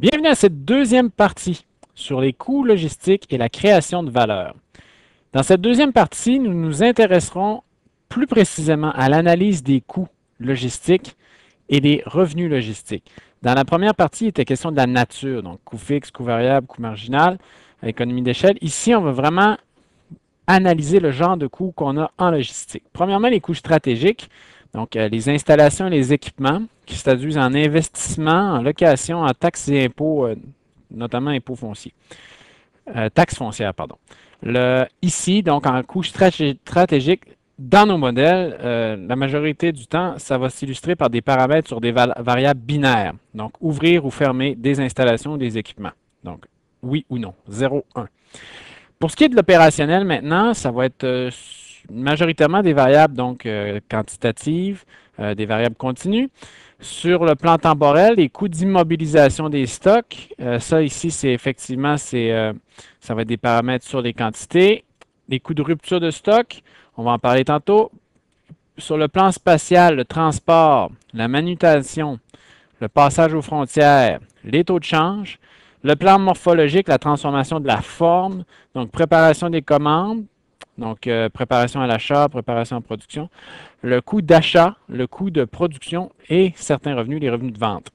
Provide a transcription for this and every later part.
Bienvenue à cette deuxième partie sur les coûts logistiques et la création de valeur. Dans cette deuxième partie, nous nous intéresserons plus précisément à l'analyse des coûts logistiques et des revenus logistiques. Dans la première partie, il était question de la nature, donc coût fixe, coût variable, coût marginal, économie d'échelle. Ici, on va vraiment analyser le genre de coûts qu'on a en logistique. Premièrement, les coûts stratégiques, donc les installations et les équipements qui se traduisent en investissement, en location, en taxes et impôts, notamment impôts fonciers. Taxes foncières, pardon. Ici, donc en coûts stratégiques, dans nos modèles, la majorité du temps, ça va s'illustrer par des paramètres sur des variables binaires. Donc, ouvrir ou fermer des installations ou des équipements. Donc, oui ou non, 0, 1. Pour ce qui est de l'opérationnel maintenant, ça va être majoritairement des variables donc quantitatives, des variables continues. Sur le plan temporel, les coûts d'immobilisation des stocks, ça ici, c'est effectivement, ça va être des paramètres sur les quantités. Les coûts de rupture de stock, on va en parler tantôt. Sur le plan spatial, le transport, la manutention, le passage aux frontières, les taux de change. Le plan morphologique, la transformation de la forme, donc préparation des commandes, donc préparation à l'achat, préparation en production, le coût d'achat, le coût de production et certains revenus, les revenus de vente.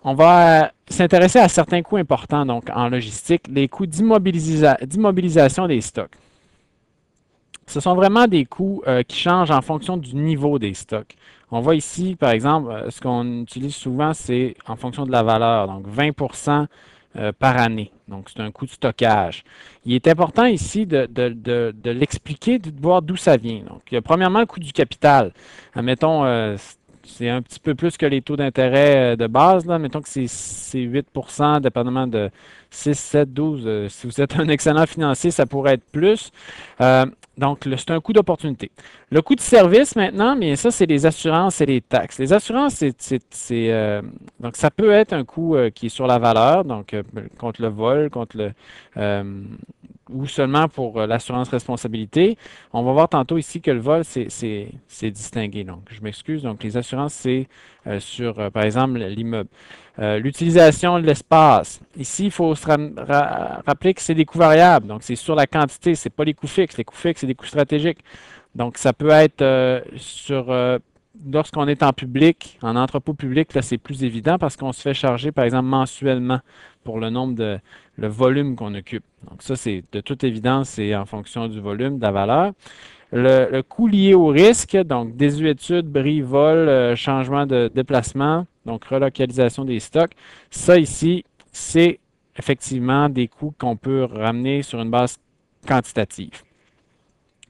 On va s'intéresser à certains coûts importants donc en logistique, les coûts d'immobilisation des stocks. Ce sont vraiment des coûts qui changent en fonction du niveau des stocks. On voit ici, par exemple, ce qu'on utilise souvent, c'est en fonction de la valeur, donc 20 par année. Donc, c'est un coût de stockage. Il est important ici de l'expliquer, de voir d'où ça vient. Donc, il y a premièrement le coût du capital. Admettons, c'est un petit peu plus que les taux d'intérêt de base. Là. Mettons que c'est 8 dépendamment de 6, 7, 12. Si vous êtes un excellent financier, ça pourrait être plus. Donc, c'est un coût d'opportunité. Le coût de service maintenant, mais ça, c'est les assurances et les taxes. Les assurances, donc ça peut être un coût qui est sur la valeur, donc contre le vol, euh, ou seulement pour l'assurance responsabilité. On va voir tantôt ici que le vol, c'est distingué. Donc, je m'excuse. Donc, les assurances, c'est sur, par exemple, l'immeuble. L'utilisation de l'espace. Ici, il faut se rappeler que c'est des coûts variables. Donc, c'est sur la quantité, ce n'est pas les coûts fixes. Les coûts fixes, c'est des coûts stratégiques. Donc, ça peut être lorsqu'on est en public, en entrepôt public, là, c'est plus évident parce qu'on se fait charger, par exemple, mensuellement pour le volume qu'on occupe. Donc, ça, c'est de toute évidence, c'est en fonction du volume, de la valeur. Le coût lié au risque, donc désuétude, bris, vol, changement de déplacement, donc relocalisation des stocks. Ça ici, c'est effectivement des coûts qu'on peut ramener sur une base quantitative.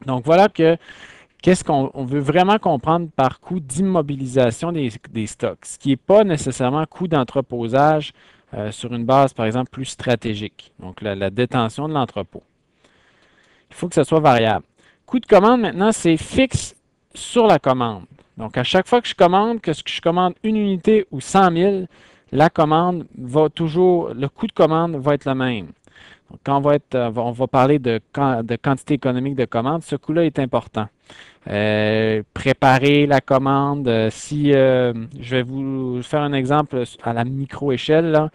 Donc voilà qu'est-ce qu'on veut vraiment comprendre par coût d'immobilisation des stocks, ce qui n'est pas nécessairement coût d'entreposage sur une base, par exemple, plus stratégique, donc la détention de l'entrepôt. Il faut que ça soit variable. Coût de commande, maintenant, c'est fixe sur la commande. Donc, à chaque fois que je commande, que je commande une unité ou 100 000, la commande va toujours, le coût de commande va être le même. Donc, quand on va parler de quantité économique de commande, ce coût-là est important. Préparer la commande, je vais vous faire un exemple à la micro-échelle, là,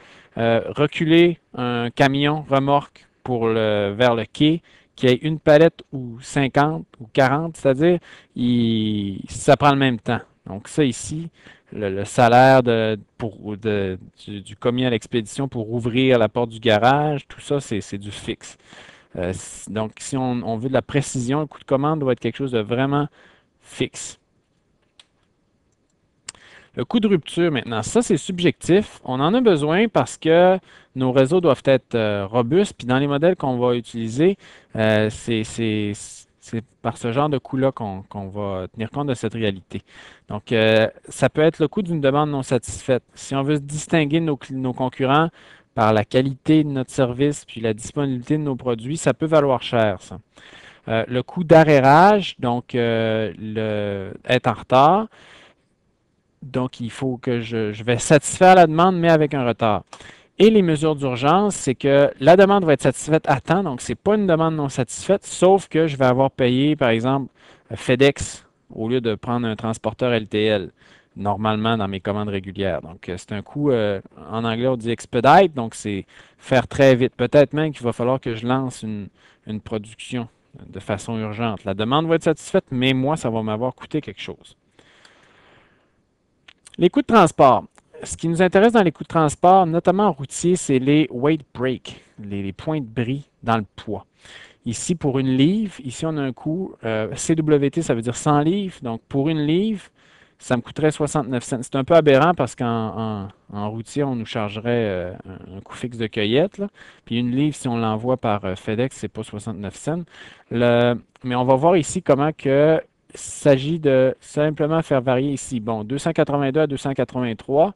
reculer un camion remorque vers le quai, qui ait une palette ou 50 ou 40, c'est-à-dire, ça prend le même temps. Donc ça ici, le salaire du commis à l'expédition pour ouvrir la porte du garage, tout ça, c'est du fixe. Donc, si on veut de la précision, le coût de commande doit être quelque chose de vraiment fixe. Le coût de rupture, maintenant, ça, c'est subjectif. On en a besoin parce que nos réseaux doivent être robustes. Puis dans les modèles qu'on va utiliser, c'est par ce genre de coût-là qu'on va tenir compte de cette réalité. Donc, ça peut être le coût d'une demande non satisfaite. Si on veut se distinguer de nos concurrents par la qualité de notre service puis la disponibilité de nos produits, ça peut valoir cher, ça. Le coût d'arrérage, donc être en retard. Donc, il faut que je vais satisfaire la demande, mais avec un retard. Et les mesures d'urgence, c'est que la demande va être satisfaite à temps, donc ce n'est pas une demande non satisfaite, sauf que je vais avoir payé, par exemple, FedEx au lieu de prendre un transporteur LTL. normalement dans mes commandes régulières. Donc, c'est un coût, en anglais, on dit expedite, donc c'est faire très vite. Peut-être même qu'il va falloir que je lance une production de façon urgente. La demande va être satisfaite, mais moi, ça va m'avoir coûté quelque chose. Les coûts de transport. Ce qui nous intéresse dans les coûts de transport, notamment en routier, c'est les weight break, les points de bris dans le poids. Ici, pour une livre, ici, on a un coût, CWT, ça veut dire 100 livres. Donc, pour une livre, ça me coûterait 69 cents. C'est un peu aberrant parce qu'en routier, on nous chargerait un coût fixe de cueillette, là. Puis une livre, si on l'envoie par FedEx, c'est pas 69 cents. Mais on va voir ici comment que il s'agit de simplement faire varier ici. Bon, 282 à 283.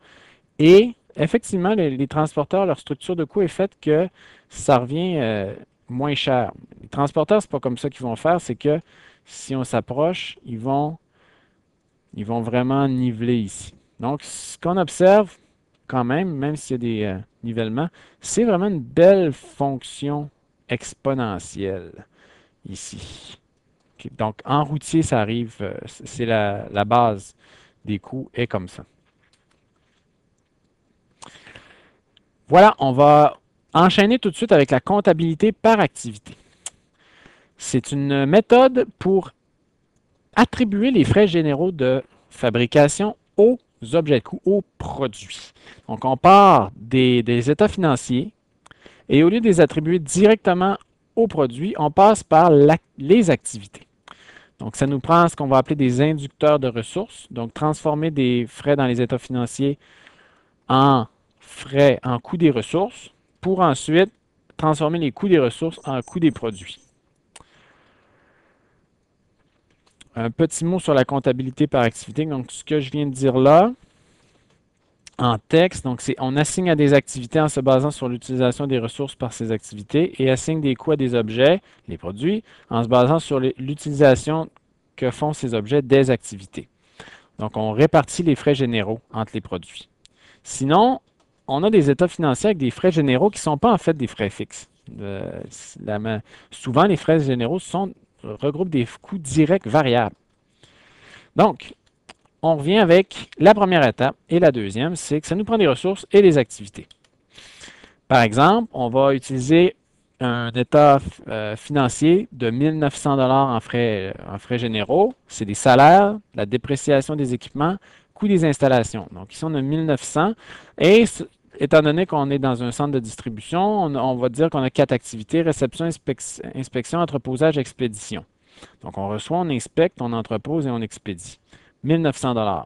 Et effectivement, les transporteurs, leur structure de coût est faite que ça revient moins cher. Les transporteurs, c'est pas comme ça qu'ils vont faire, c'est que si on s'approche, ils vont vraiment niveler ici. Donc, ce qu'on observe quand même, même s'il y a des nivellements, c'est vraiment une belle fonction exponentielle ici. OK. Donc, en routier, ça arrive, c'est la base des coûts est comme ça. Voilà, on va enchaîner tout de suite avec la comptabilité par activité. C'est une méthode pour attribuer les frais généraux de fabrication aux objets de coût, aux produits. Donc, on part des états financiers et au lieu de les attribuer directement aux produits, on passe par les activités. Donc, ça nous prend ce qu'on va appeler des inducteurs de ressources, donc transformer des frais dans les états financiers en frais, en coût des ressources, pour ensuite transformer les coûts des ressources en coûts des produits. Un petit mot sur la comptabilité par activité. Donc, ce que je viens de dire là, en texte, donc c'est on assigne à des activités en se basant sur l'utilisation des ressources par ces activités et assigne des coûts à des objets, les produits, en se basant sur l'utilisation que font ces objets des activités. Donc, on répartit les frais généraux entre les produits. Sinon, on a des états financiers avec des frais généraux qui ne sont pas en fait des frais fixes. Souvent, les frais généraux regroupent des coûts directs variables. Donc, on revient avec la première étape et la deuxième, c'est que ça nous prend des ressources et des activités. Par exemple, on va utiliser un état financier de 1 900 en frais généraux. C'est des salaires, la dépréciation des équipements, coût des installations. Donc ici, on a 1 900. Et étant donné qu'on est dans un centre de distribution, on va dire qu'on a 4 activités: réception, inspection, entreposage, expédition. Donc on reçoit, on inspecte, on entrepose et on expédie. 1 900 $.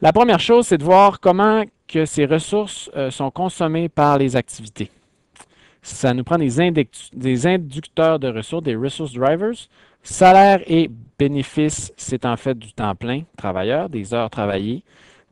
La première chose, c'est de voir comment que ces ressources sont consommées par les activités. Ça nous prend des inducteurs de ressources, des resource drivers. Salaire et bénéfices, c'est en fait du temps plein travailleur, des heures travaillées.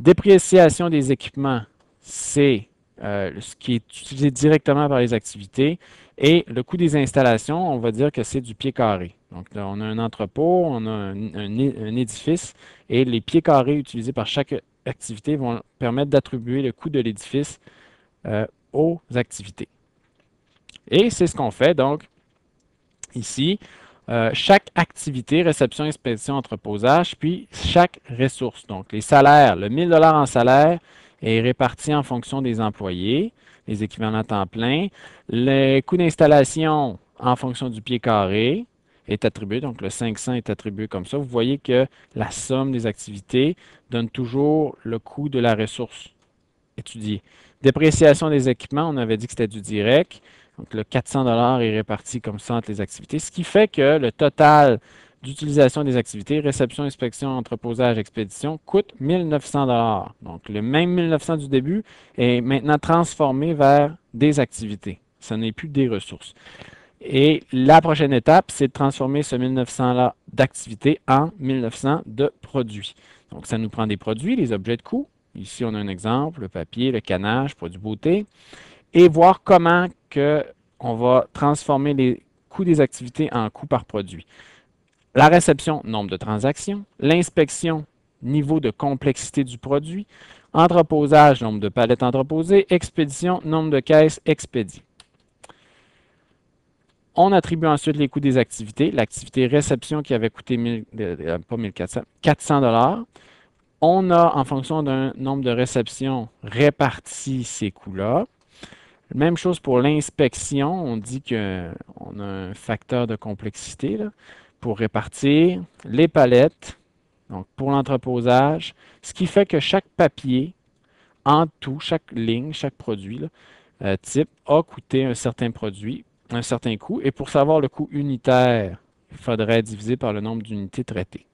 Dépréciation des équipements, c'est ce qui est utilisé directement par les activités. Et le coût des installations, on va dire que c'est du pied carré. Donc là, on a un entrepôt, on a un édifice, et les pieds carrés utilisés par chaque activité vont permettre d'attribuer le coût de l'édifice aux activités. Et c'est ce qu'on fait. Donc, ici, chaque activité, réception, expédition, entreposage, puis chaque ressource. Donc, les salaires, le 1 000 $ en salaire est réparti en fonction des employés, les équivalents temps plein. Le coût d'installation en fonction du pied carré est attribué. Donc, le 500 est attribué comme ça. Vous voyez que la somme des activités donne toujours le coût de la ressource étudiée. Dépréciation des équipements, on avait dit que c'était du direct. Donc, le 400 $ est réparti comme ça entre les activités, ce qui fait que le total d'utilisation des activités, réception, inspection, entreposage, expédition, coûte 1 900 $. Donc, le même 1 900 du début est maintenant transformé vers des activités. Ce n'est plus des ressources. Et la prochaine étape, c'est de transformer ce 1 900-là d'activités en 1 900 de produits. Donc, ça nous prend des produits, les objets de coût. Ici, on a un exemple, le papier, le canage, produits beauté. Et voir comment on va transformer les coûts des activités en coûts par produit. La réception, nombre de transactions. L'inspection, niveau de complexité du produit. Entreposage, nombre de palettes entreposées. Expédition, nombre de caisses expédiées. On attribue ensuite les coûts des activités. L'activité réception qui avait coûté pas 1400, 400 $. On a, en fonction d'un nombre de réceptions, réparti ces coûts-là. Même chose pour l'inspection. On dit qu'on a un facteur de complexité là, pour répartir les palettes, donc pour l'entreposage, ce qui fait que chaque papier, en tout, chaque ligne, chaque produit là, type, a coûté un certain produit, un certain coût. Et pour savoir le coût unitaire, il faudrait diviser par le nombre d'unités traitées.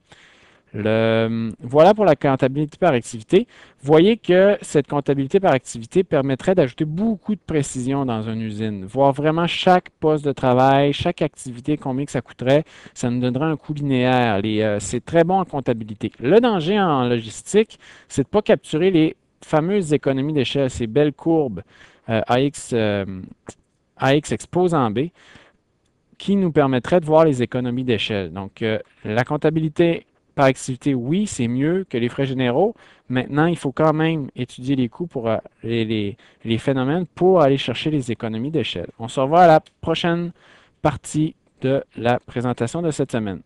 Voilà pour la comptabilité par activité. Voyez que cette comptabilité par activité permettrait d'ajouter beaucoup de précision dans une usine. Voir vraiment chaque poste de travail, chaque activité, combien que ça coûterait, ça nous donnerait un coût linéaire. C'est très bon en comptabilité. Le danger en logistique, c'est de ne pas capturer les fameuses économies d'échelle, ces belles courbes AX expose en B, qui nous permettraient de voir les économies d'échelle. Donc, la comptabilité par activité, oui, c'est mieux que les frais généraux. Maintenant, il faut quand même étudier les coûts pour les phénomènes pour aller chercher les économies d'échelle. On se revoit à la prochaine partie de la présentation de cette semaine.